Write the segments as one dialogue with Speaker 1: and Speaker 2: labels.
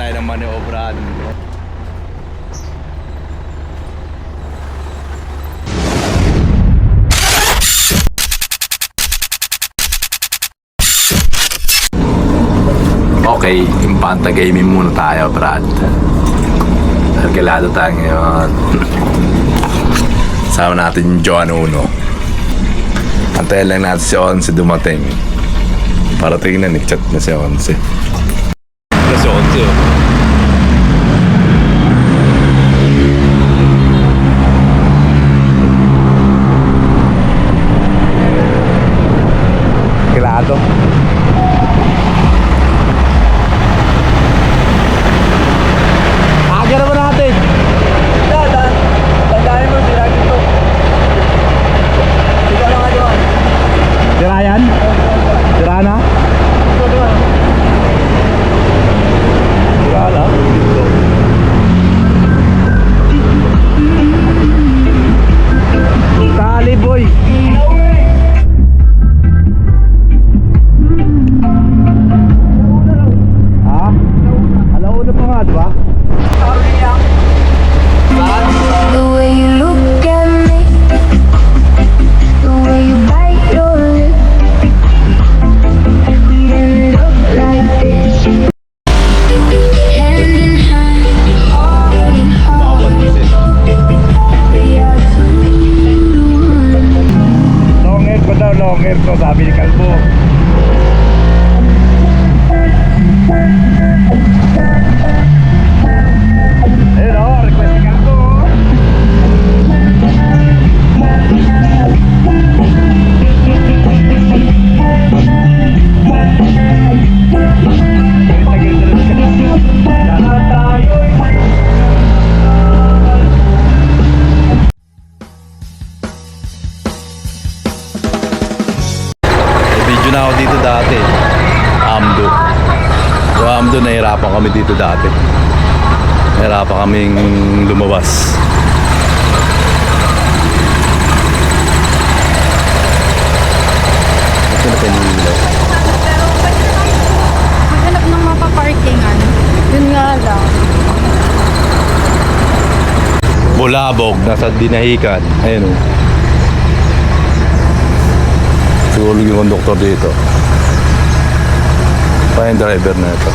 Speaker 1: tayo ng maniobrahan. Okay, Impanta Gaming muna tayo, Brad. Argelado tayo ngayon. Sama natin yung Joan Uno. Antayin lang natin si Once dumating. Parating na, nag-chat na si Once. Si Once, oh. Argelado. Aga naman natin. Tandaan mo, sira dito. Sira lang nga. Sira yan? Sira na? Sira lang? Kali boy. Ha? Alauna pa nga, diba?
Speaker 2: The way you look at me, the way you bite your lip, we didn't look like this. Hand in hand, heart in heart, we are two.
Speaker 1: Long hair ko daw, long hair ko, sabi ni Kalbo. Ayun o, request ni Kalbo. Video na ako dito dati. Amdo. Yung Amdo, nahirapan kami dito dati. Nahirapan kaming lumabas. Ito na pinililaw.
Speaker 3: Maghanap ng mapaparkingan. Yun nga lang.
Speaker 1: Bulabog, nasa Dinahican. Ayun o. Siguro yung konduktor dito. Pa yung driver na ito.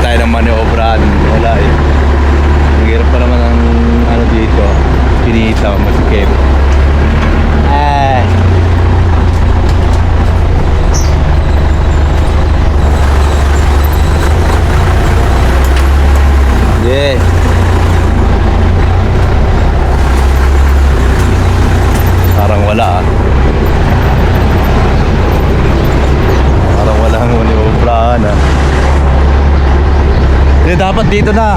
Speaker 1: Tayo ng maniobrahan. Wala eh. Ang hirap pa naman ang ano dito. Kinita, masikip. Yeah. Parang wala ah. Parang wala ang maniobrahan ah. Dapat dito na.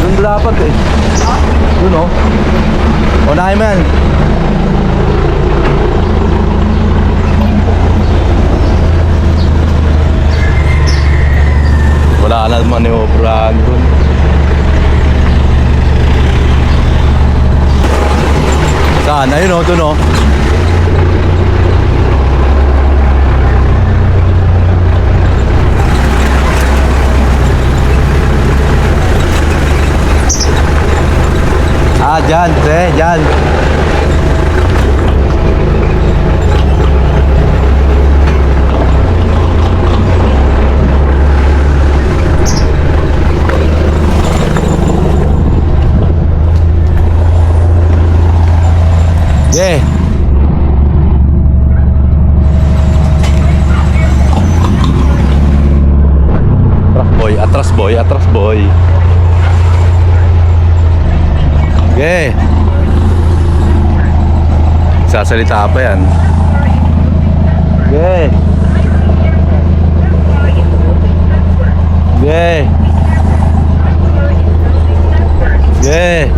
Speaker 1: Doon dapat eh. Doon oh. Unahin mo yan. Wala na maniobrahan doon. Saan? Ayun oh, doon oh. Dyan, dyan. Yeah. Atras boy, atras boy. Okay. Sasalita pa yan. Okay. Okay. Okay.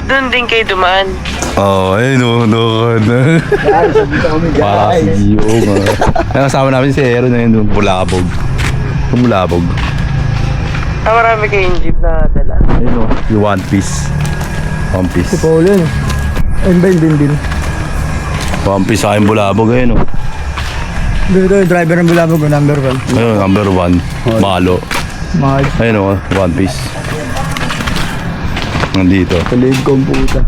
Speaker 4: Doon din kayo dumaan.
Speaker 1: Oh, ayun o, no.
Speaker 5: Guys, dito kami
Speaker 1: Para
Speaker 5: guys.
Speaker 1: si Gio, mga. Kasama namin si Hero na yun, Bulabog. Bulabog.
Speaker 4: marami kayong jeep na dala.
Speaker 1: Ayun o, yung One Piece. One Piece.
Speaker 5: Paulo yun. Ayun ba yung din?
Speaker 1: One Piece sa aking bulabog ayun o.
Speaker 5: Dito yung driver ng Bulabog, number 1.
Speaker 1: Ayun, number 1. Malo.
Speaker 5: Mahal.
Speaker 1: Ayun o, One Piece. Nandito.
Speaker 5: Kalig kong puta.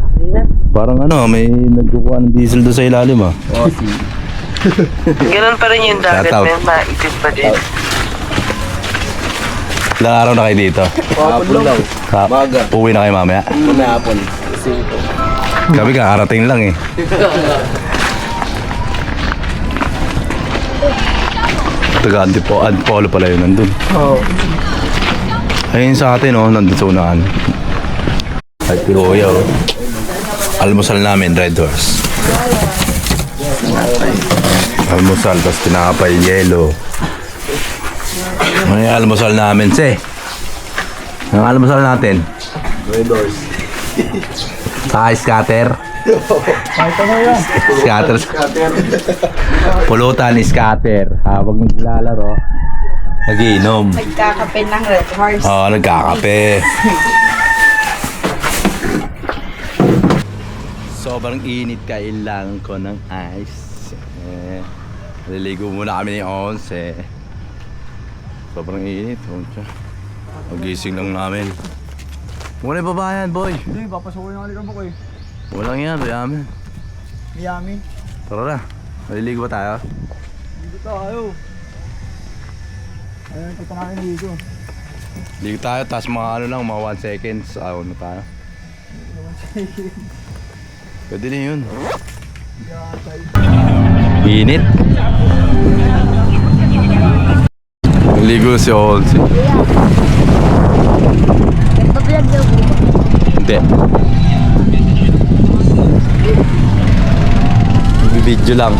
Speaker 1: Parang ano, may nagkukuha ng diesel doon sa ilalim ah.
Speaker 4: Ganun pa rin yung dagat,
Speaker 1: Shout out.
Speaker 4: men. Maipit pa din.
Speaker 1: Ilang araw na kayo dito?
Speaker 5: Hapon lang.
Speaker 1: Uwi na kayo mamaya?
Speaker 5: Hapon.
Speaker 1: Kami kakarating lang eh. Taga Antipolo pala yun nandun.
Speaker 5: Oo.
Speaker 1: Ayun sa atin oh, nandun sa unahan. Ay, piroya oh. Almusal namin, Red Horse. Almusal, tapos tinapay, yelo. Ano yung almusal namin, se? Ang almusal natin?
Speaker 5: Red Horse.
Speaker 1: Saka scatter.
Speaker 5: Kahit ano yan.
Speaker 1: Scatter. Pulutan, scatter. Habang naglalaro, nagiinom.
Speaker 3: Nagkakape ng Red Horse.
Speaker 1: Oo, nagkakape. Sobrang init, kailangan ko ng ice. Naliligo muna kami ni 11. Sobrang init. Magising lang namin. Wala yung babayan, boy.
Speaker 5: Hindi, papasukin yung alikabok eh.
Speaker 1: Walang yan, bayamin.
Speaker 5: Miami.
Speaker 1: Tara na. Maliligo ba tayo?
Speaker 5: Dito tayo. Ayun, kita namin dito.
Speaker 1: Ligo tayo, tapos mga ano lang, mga 1 seconds. Ano tayo? Pwede na yun. Init. Ligo si Olsi.
Speaker 2: Nagpa-vlog daw po.
Speaker 1: Hindi. Video lang.